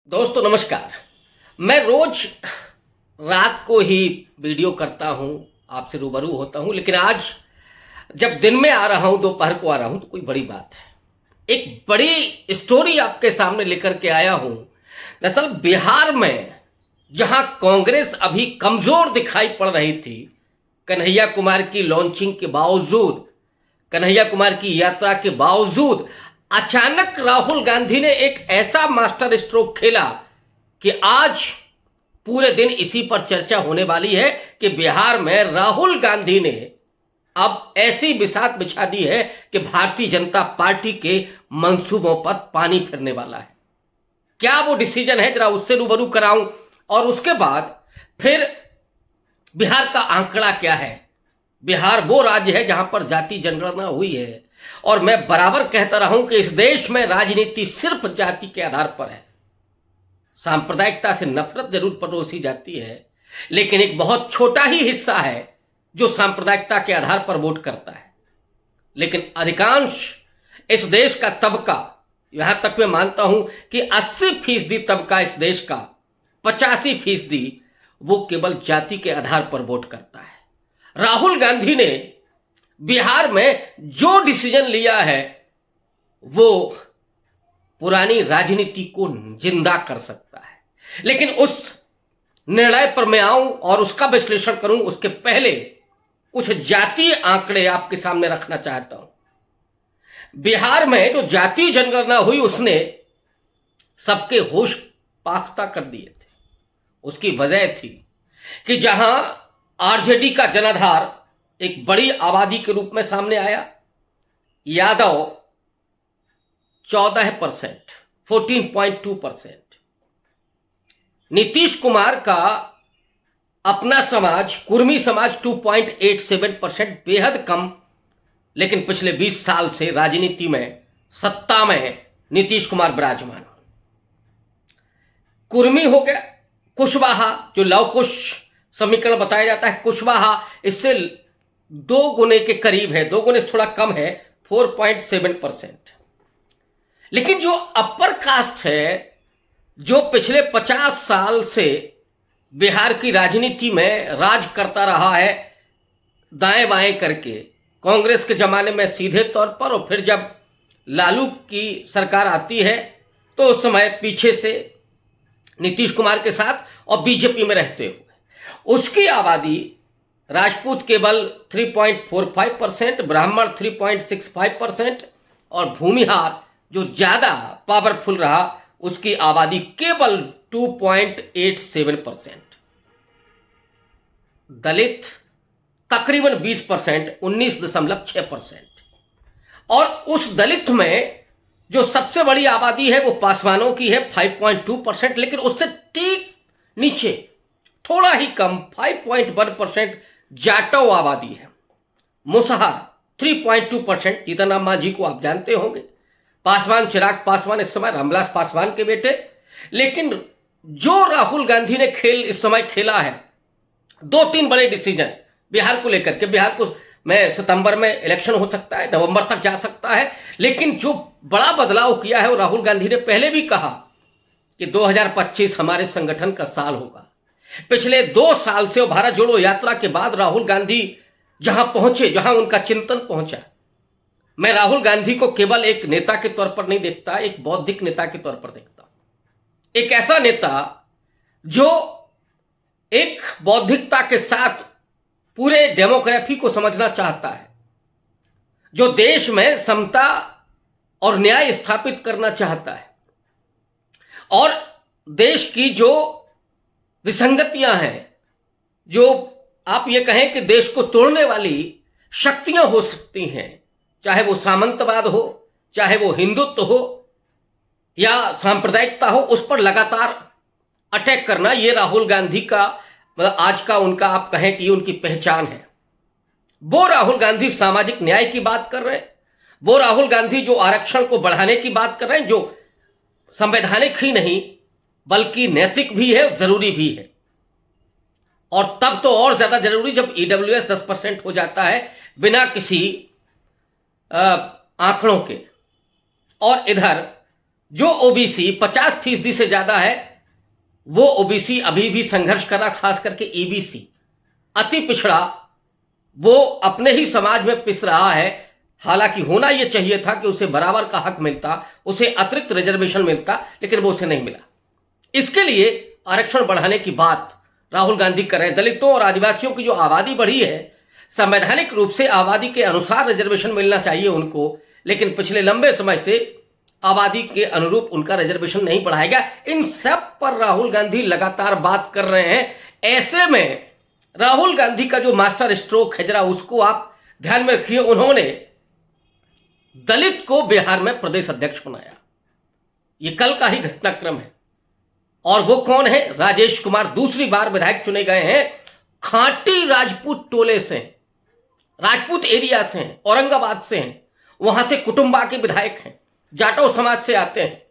दोस्तों नमस्कार। मैं रोज रात को ही वीडियो करता हूं, आपसे रूबरू होता हूं, लेकिन आज जब दिन में आ रहा हूं, दोपहर को आ रहा हूं, तो कोई बड़ी बात है। एक बड़ी स्टोरी आपके सामने लेकर के आया हूं। दरअसल बिहार में जहां कांग्रेस अभी कमजोर दिखाई पड़ रही थी, कन्हैया कुमार की लॉन्चिंग के बावजूद, कन्हैया कुमार की यात्रा के बावजूद अचानक राहुल गांधी ने एक ऐसा मास्टर स्ट्रोक खेला कि आज पूरे दिन इसी पर चर्चा होने वाली है कि बिहार में राहुल गांधी ने अब ऐसी बिसात बिछा दी है कि भारतीय जनता पार्टी के मंसूबों पर पानी फिरने वाला है। क्या वो डिसीजन है, जरा उससे रूबरू कराऊं, और उसके बाद फिर बिहार का आंकड़ा क्या है। बिहार वो राज्य है जहां पर जाति जनगणना हुई है, और मैं बराबर कहता रहा हूं कि इस देश में राजनीति सिर्फ जाति के आधार पर है। सांप्रदायिकता से नफरत जरूर परोसी जाती है, लेकिन एक बहुत छोटा ही हिस्सा है जो सांप्रदायिकता के आधार पर वोट करता है। लेकिन अधिकांश इस देश का तबका, यहां तक मैं मानता हूं कि 80% तबका इस देश का, 85% वो केवल जाति के आधार पर वोट करता है। राहुल गांधी ने बिहार में जो डिसीजन लिया है वो पुरानी राजनीति को जिंदा कर सकता है, लेकिन उस निर्णय पर मैं आऊं और उसका विश्लेषण करूं उसके पहले कुछ जातीय आंकड़े आपके सामने रखना चाहता हूं। बिहार में जो जातीय जनगणना हुई उसने सबके होश पाख्ता कर दिए थे। उसकी वजह थी कि जहां आरजेडी का जनाधार एक बड़ी आबादी के रूप में सामने आया, यादव 14%, 14.2%, नीतीश कुमार का अपना समाज, कुर्मी समाज 2.87%, बेहद कम। लेकिन पिछले 20 साल से राजनीति में, सत्ता में नीतीश कुमार विराजमान। कुर्मी हो गया, कुशवाहा, जो लव कुश समीकरण बताया जाता है, कुशवाहा इससे 2 गुने के करीब है, 2 गुने से थोड़ा कम है, 4.7%। लेकिन जो अपर कास्ट है, जो पिछले 50 साल से बिहार की राजनीति में राज करता रहा है, दाएं बाएं करके, कांग्रेस के जमाने में सीधे तौर पर, और फिर जब लालू की सरकार आती है तो उस समय पीछे से नीतीश कुमार के साथ और बीजेपी में रहते हुए, उसकी आबादी राजपूत केवल 3.45%, ब्राह्मण 3.65%, और भूमिहार जो ज्यादा पावरफुल रहा उसकी आबादी केवल 2.87%। दलित तकरीबन 20%, 19.6%। और उस दलित में जो सबसे बड़ी आबादी है वो पासवानों की है, 5.2%, लेकिन उससे ठीक नीचे थोड़ा ही कम 5.1% जाटव आबादी है। मुसहर 3.2%, जीतन मांझी को आप जानते होंगे, पासवान चिराग पासवान इस समय रामविलास पासवान के बेटे। लेकिन जो राहुल गांधी ने खेल इस समय खेला है, 2-3 बड़े डिसीजन बिहार को लेकर के, बिहार को में सितंबर में इलेक्शन हो सकता है, नवंबर तक जा सकता है, लेकिन जो बड़ा बदलाव किया है वो राहुल गांधी ने पहले भी कहा कि 2025 हमारे संगठन का साल होगा। पिछले 2 साल से भारत जोड़ो यात्रा के बाद राहुल गांधी जहां पहुंचे, जहां उनका चिंतन पहुंचा, मैं राहुल गांधी को केवल एक नेता के तौर पर नहीं देखता, एक बौद्धिक नेता के तौर पर देखता हूं। एक ऐसा नेता जो एक बौद्धिकता के साथ पूरे डेमोग्राफी को समझना चाहता है, जो देश में समता और न्याय स्थापित करना चाहता है, और देश की जो विसंगतियां हैं, जो आप ये कहें कि देश को तोड़ने वाली शक्तियां हो सकती हैं, चाहे वो सामंतवाद हो, चाहे वो हिंदुत्व हो या सांप्रदायिकता हो, उस पर लगातार अटैक करना, ये राहुल गांधी का मतलब आज का उनका, आप कहें कि उनकी पहचान है। वो राहुल गांधी सामाजिक न्याय की बात कर रहे हैं, वो राहुल गांधी जो आरक्षण को बढ़ाने की बात कर रहे हैं, जो संवैधानिक ही नहीं बल्कि नैतिक भी है, जरूरी भी है। और तब तो और ज्यादा जरूरी जब ईडब्ल्यूएस 10% हो जाता है बिना किसी आंकड़ों के। और इधर जो ओबीसी 50% से ज्यादा है, वो ओबीसी अभी भी संघर्ष कर रहा, खास करके ईबीसी अति पिछड़ा, वो अपने ही समाज में पिस रहा है। हालांकि होना यह चाहिए था कि उसे बराबर का हक मिलता, उसे अतिरिक्त रिजर्वेशन मिलता, लेकिन वो उसे नहीं मिला। इसके लिए आरक्षण बढ़ाने की बात राहुल गांधी कर रहे हैं। दलितों और आदिवासियों की जो आबादी बढ़ी है, संवैधानिक रूप से आबादी के अनुसार रिजर्वेशन मिलना चाहिए उनको, लेकिन पिछले लंबे समय से आबादी के अनुरूप उनका रिजर्वेशन नहीं बढ़ाया गया। इन सब पर राहुल गांधी लगातार बात कर रहे हैं। ऐसे में राहुल गांधी का जो मास्टर स्ट्रोक है, जरा उसको आप ध्यान में रखिए। उन्होंने दलित को बिहार में प्रदेश अध्यक्ष बनाया, यह कल का ही घटनाक्रम है। और वो कौन है? राजेश कुमार दूसरी बार विधायक चुने गए हैं, खांटी राजपूत टोले से, राजपूत एरिया से हैं, औरंगाबाद से हैं, वहां से कुटुंबा के विधायक हैं, जाटव समाज से आते हैं।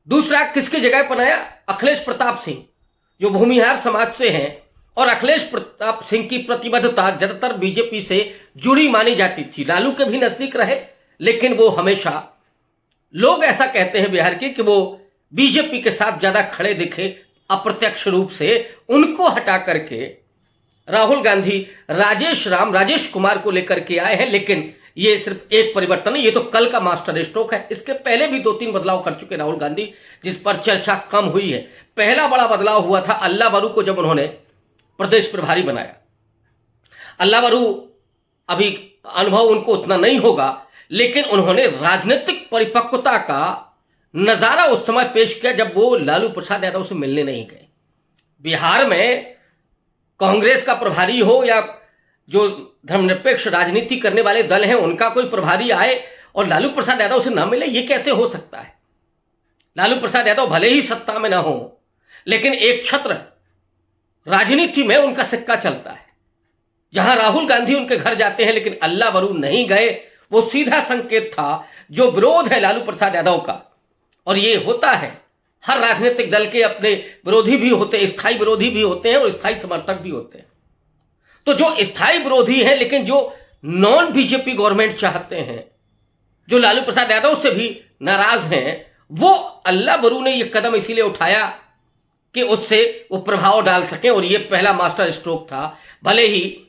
दूसरा किसकी जगह बनाया? अखिलेश प्रताप सिंह, जो भूमिहार समाज से हैं। और अखिलेश प्रताप सिंह की प्रतिबद्धता ज्यादातर बीजेपी से जुड़ी मानी जाती थी, लालू के भी नजदीक रहे, लेकिन वो हमेशा, लोग ऐसा कहते हैं बिहार के, कि वो बीजेपी के साथ ज्यादा खड़े दिखे अप्रत्यक्ष रूप से। उनको हटा करके राहुल गांधी राजेश कुमार को लेकर के आए हैं। लेकिन ये सिर्फ एक परिवर्तन नहीं, ये तो कल का मास्टर स्ट्रोक है। इसके पहले भी 2-3 बदलाव कर चुके राहुल गांधी, जिस पर चर्चा कम हुई है। पहला बड़ा बदलाव हुआ था अल्ला बरू को जब उन्होंने प्रदेश प्रभारी बनाया। अल्ला बरू, अभी अनुभव उनको उतना नहीं होगा, लेकिन उन्होंने राजनीतिक परिपक्वता का नजारा उस समय पेश किया जब वो लालू प्रसाद यादव से मिलने नहीं गए। बिहार में कांग्रेस का प्रभारी हो या जो धर्मनिरपेक्ष राजनीति करने वाले दल हैं, उनका कोई प्रभारी आए और लालू प्रसाद यादव से ना मिले, ये कैसे हो सकता है? लालू प्रसाद यादव भले ही सत्ता में ना हो, लेकिन एक छत्र राजनीति में उनका सिक्का चलता है। जहां राहुल गांधी उनके घर जाते हैं लेकिन अल्ला बरू नहीं गए, वो सीधा संकेत था जो विरोध है लालू प्रसाद यादव का। और ये होता है, हर राजनीतिक दल के अपने विरोधी भी होते हैं, स्थायी विरोधी भी होते हैं और स्थायी समर्थक भी होते हैं। तो जो स्थायी विरोधी हैं लेकिन जो नॉन बीजेपी गवर्नमेंट चाहते हैं, जो लालू प्रसाद यादव से भी नाराज हैं, वो अल्ला बरू ने यह कदम इसीलिए उठाया कि उससे वो प्रभाव डाल सके। और ये पहला मास्टर स्ट्रोक था। भले ही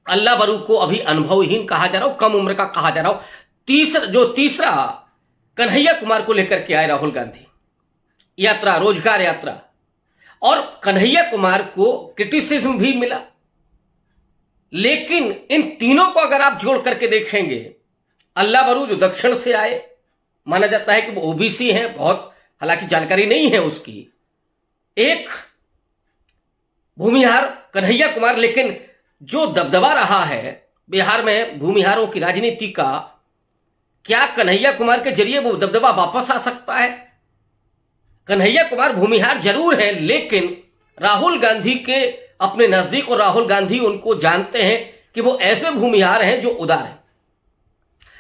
अल्ला बरू को अभी अनुभवहीन कहा जा रहा हो, कम उम्र का कहा जा रहा हो। तीसरा कन्हैया कुमार को लेकर के आए राहुल गांधी, यात्रा, रोजगार यात्रा, और कन्हैया कुमार को क्रिटिसिज्म भी मिला। लेकिन इन तीनों को अगर आप जोड़ करके देखेंगे, अल्ला बरू जो दक्षिण से आए, माना जाता है कि वो ओबीसी हैं, बहुत हालांकि जानकारी नहीं है उसकी, एक भूमिहार कन्हैया कुमार। लेकिन जो दबदबा रहा है बिहार में भूमिहारों की राजनीति का, क्या कन्हैया कुमार के जरिए वो दबदबा वापस आ सकता है? कन्हैया कुमार भूमिहार जरूर है, लेकिन राहुल गांधी के अपने नजदीक, और राहुल गांधी उनको जानते हैं कि वो ऐसे भूमिहार हैं जो उदार हैं,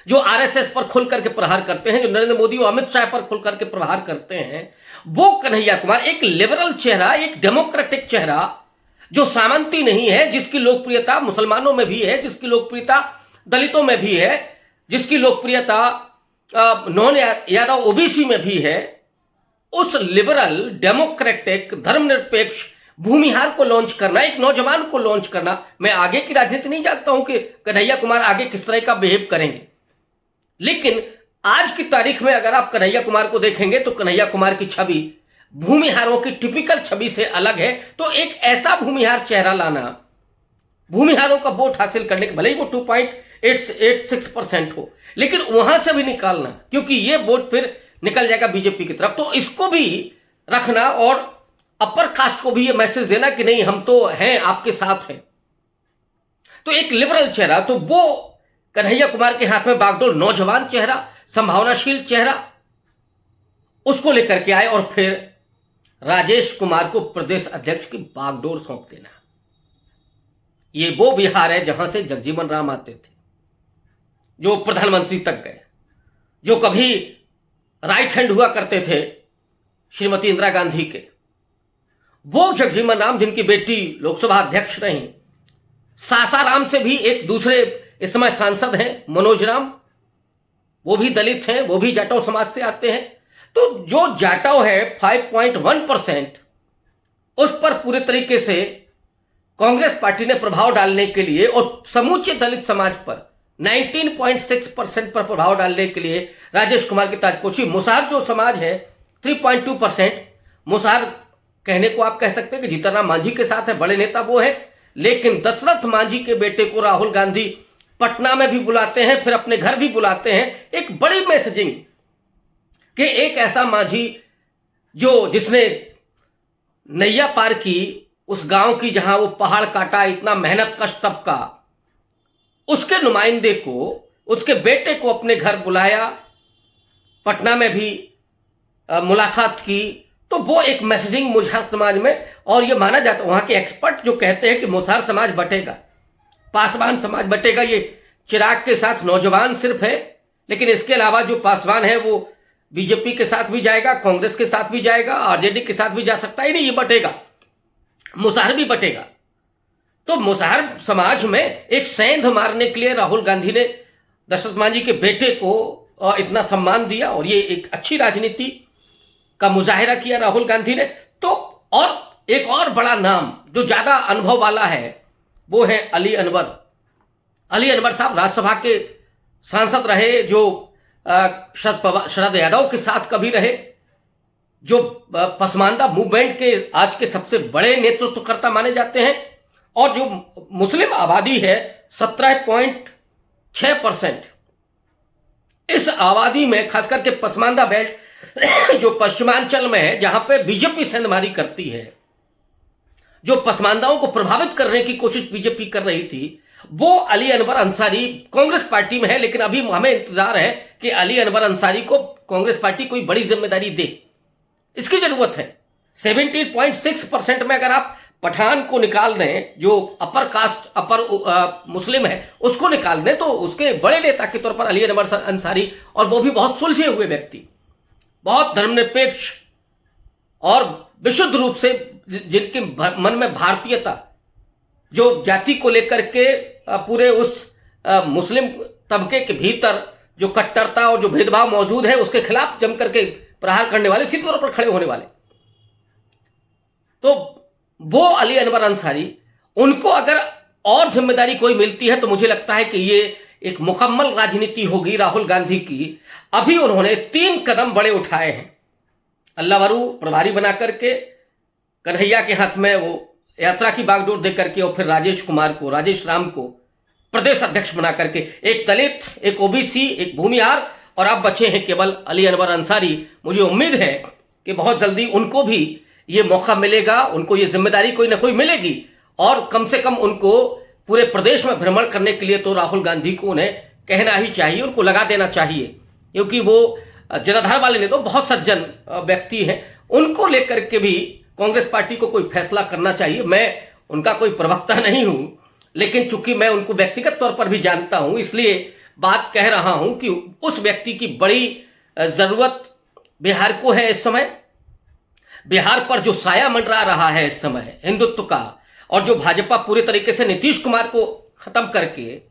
जो आरएसएस पर खुल करके प्रहार करते हैं, जो नरेंद्र मोदी और अमित शाह पर खुल करके प्रहार करते हैं। वो कन्हैया कुमार एक लिबरल चेहरा, एक डेमोक्रेटिक चेहरा, जो सामंती नहीं है, जिसकी लोकप्रियता मुसलमानों में भी है, जिसकी लोकप्रियता दलितों में भी है, जिसकी लोकप्रियता नॉन यादव ओबीसी में भी है, उस लिबरल डेमोक्रेटिक धर्मनिरपेक्ष भूमिहार को लॉन्च करना, एक नौजवान को लॉन्च करना। मैं आगे की राजनीति नहीं जानता हूं कि कन्हैया कुमार आगे किस तरह का बिहेव करेंगे, लेकिन आज की तारीख में अगर आप कन्हैया कुमार को देखेंगे तो कन्हैया कुमार की छवि भूमिहारों की टिपिकल छवि से अलग है। तो एक ऐसा भूमिहार चेहरा लाना, भूमिहारों का वोट हासिल करने के, भले ही वो 2.86% हो, लेकिन वहां से भी निकालना, क्योंकि ये वोट फिर निकल जाएगा बीजेपी की तरफ। तो इसको भी रखना और अपर कास्ट को भी ये मैसेज देना कि नहीं, हम तो हैं, आपके साथ हैं। तो एक लिबरल चेहरा, तो वो कन्हैया कुमार के हाथ में बागडोर, नौजवान चेहरा, संभावनाशील चेहरा, उसको लेकर के आए और फिर राजेश कुमार को प्रदेश अध्यक्ष की बागडोर सौंप देना। ये वो बिहार है जहां से जगजीवन राम आते थे, जो प्रधानमंत्री तक गए, जो कभी राइट हैंड हुआ करते थे श्रीमती इंदिरा गांधी के। वो जगजीवन राम जिनकी बेटी लोकसभा अध्यक्ष रही, सासाराम से भी एक दूसरे इस समय सांसद हैं मनोज राम, वो भी दलित हैं, वो भी जाटव समाज से आते हैं, तो जो जाटव है 5.1%, उस पर पूरे तरीके से कांग्रेस पार्टी ने प्रभाव डालने के लिए और समूचे दलित समाज पर 19.6% पर प्रभाव डालने के लिए राजेश कुमार की ताजपोशी। मुसहर जो समाज है 3.2%। मुसहर कहने को आप कह सकते हैं कि जीतनराम मांझी के साथ है, बड़े नेता वो है, लेकिन दशरथ मांझी के बेटे को राहुल गांधी पटना में भी बुलाते हैं, फिर अपने घर भी बुलाते हैं। एक बड़ी मैसेजिंग कि एक ऐसा मांझी जिसने नैया पार की उस गांव की, जहां वो पहाड़ काटा, इतना मेहनत कष्ट तब का, उसके नुमाइंदे को, उसके बेटे को अपने घर बुलाया, पटना में भी मुलाकात की। तो वो एक मैसेजिंग मुसहर समाज में, और ये माना जाता है, वहां के एक्सपर्ट जो कहते हैं कि मुसहर समाज बटेगा, पासवान समाज बटेगा। ये चिराग के साथ नौजवान सिर्फ है, लेकिन इसके अलावा जो पासवान है वो बीजेपी के साथ भी जाएगा, कांग्रेस के साथ भी जाएगा, आरजेडी के साथ भी जा सकता है। नहीं, ये बटेगा, मुसहर भी बटेगा। तो मुसहर समाज में एक सेंध मारने के लिए राहुल गांधी ने दशरथ मांझी के बेटे को इतना सम्मान दिया, और ये एक अच्छी राजनीति का मुजाहिरा किया राहुल गांधी ने। तो और एक और बड़ा नाम जो ज्यादा अनुभव वाला है वो है अली अनवर। अली अनवर साहब राज्यसभा के सांसद रहे, जो शरद यादव के साथ कभी रहे, जो पसमानदा मूवमेंट के आज के सबसे बड़े नेतृत्वकर्ता माने जाते हैं, और जो मुस्लिम आबादी है 17.6%। इस आबादी में खासकर के पसमानदा बेल्ट जो पश्चिमांचल में है, जहां पे बीजेपी सेंधमारी करती है, जो पसमानदाओं को प्रभावित करने की कोशिश बीजेपी कर रही थी, वो अली अनवर अंसारी कांग्रेस पार्टी में है। लेकिन अभी हमें इंतजार है कि अली अनवर अंसारी को कांग्रेस पार्टी कोई बड़ी जिम्मेदारी दे, इसकी जरूरत है। 17.6% में अगर आप पठान को निकाल दें, जो अपर कास्ट, अपर मुस्लिम है, उसको निकाल दें, तो उसके बड़े नेता के तौर पर अली अनवर अंसारी, और वो भी बहुत सुलझे हुए व्यक्ति, बहुत धर्मनिरपेक्ष और विशुद्ध रूप से जिनके मन में भारतीयता, जो जाति को लेकर के पूरे उस मुस्लिम तबके के भीतर जो कट्टरता और जो भेदभाव मौजूद है, उसके खिलाफ जम करके प्रहार करने वाले, सीधे तौर पर खड़े होने वाले। तो वो अली अनवर अंसारी, उनको अगर और जिम्मेदारी कोई मिलती है तो मुझे लगता है कि ये एक मुकम्मल राजनीति होगी राहुल गांधी की। अभी उन्होंने 3 कदम बड़े उठाए हैं। अल्लावरू प्रभारी बना करके, कन्हैया के हाथ में वो यात्रा की बागडोर दे करके, और फिर राजेश राम को प्रदेश अध्यक्ष बना करके, एक दलित, एक ओबीसी, एक भूमिहार, और अब बचे हैं केवल अली अनवर अंसारी। मुझे उम्मीद है कि बहुत जल्दी उनको भी ये मौका मिलेगा, उनको ये जिम्मेदारी कोई ना कोई मिलेगी, और कम से कम उनको पूरे प्रदेश में भ्रमण करने के लिए तो राहुल गांधी को उन्हें कहना ही चाहिए, उनको लगा देना चाहिए, क्योंकि वो जनाधार वाले ने तो बहुत सज्जन व्यक्ति हैं। उनको लेकर के भी कांग्रेस पार्टी को कोई फैसला करना चाहिए। मैं उनका कोई प्रवक्ता नहीं हूं, लेकिन चूंकि मैं उनको व्यक्तिगत तौर पर भी जानता हूं, इसलिए बात कह रहा हूं कि उस व्यक्ति की बड़ी जरूरत बिहार को है इस समय। बिहार पर जो साया मंडरा रहा है इस समय हिंदुत्व का, और जो भाजपा पूरे तरीके से नीतीश कुमार को खत्म करके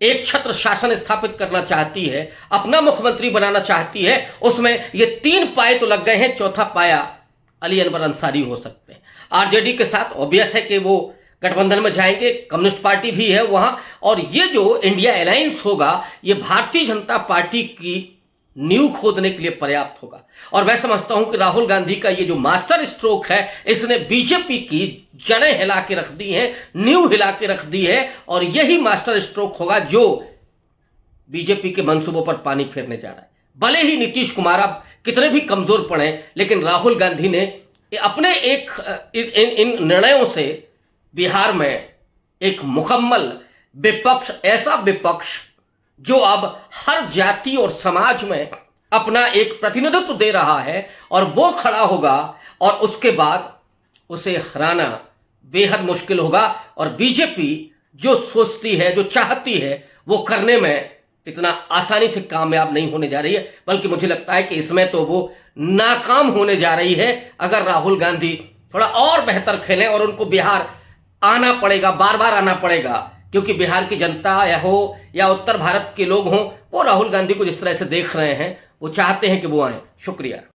एक छत्र शासन स्थापित करना चाहती है, अपना मुख्यमंत्री बनाना चाहती है, उसमें ये 3 पाए तो लग गए हैं, चौथा पाया अली अनवर अंसारी हो सकते हैं। आरजेडी के साथ ऑब्वियस है कि वो गठबंधन में जाएंगे, कम्युनिस्ट पार्टी भी है वहां, और ये जो इंडिया अलायंस होगा, ये भारतीय जनता पार्टी की नींव खोदने के लिए पर्याप्त होगा। और मैं समझता हूं कि राहुल गांधी का ये जो मास्टर स्ट्रोक है, इसने बीजेपी की जड़ें हिला के रख दी हैं, नींव हिला के रख दी है, और यही मास्टर स्ट्रोक होगा जो बीजेपी के मंसूबों पर पानी फेरने जा रहा है। भले ही नीतीश कुमार अब कितने भी कमजोर पड़े, लेकिन राहुल गांधी ने अपने इन निर्णयों से बिहार में एक मुकम्मल विपक्ष, ऐसा विपक्ष जो अब हर जाति और समाज में अपना एक प्रतिनिधित्व दे रहा है, और वो खड़ा होगा, और उसके बाद उसे हराना बेहद मुश्किल होगा। और बीजेपी जो सोचती है, जो चाहती है, वो करने में इतना आसानी से कामयाब नहीं होने जा रही है, बल्कि मुझे लगता है कि इसमें तो वो नाकाम होने जा रही है। अगर राहुल गांधी थोड़ा और बेहतर खेलें, और उनको बिहार आना पड़ेगा, बार बार आना पड़ेगा, क्योंकि बिहार की जनता या उत्तर भारत के लोग हों, वो राहुल गांधी को जिस तरह से देख रहे हैं, वो चाहते हैं कि वो आए। शुक्रिया।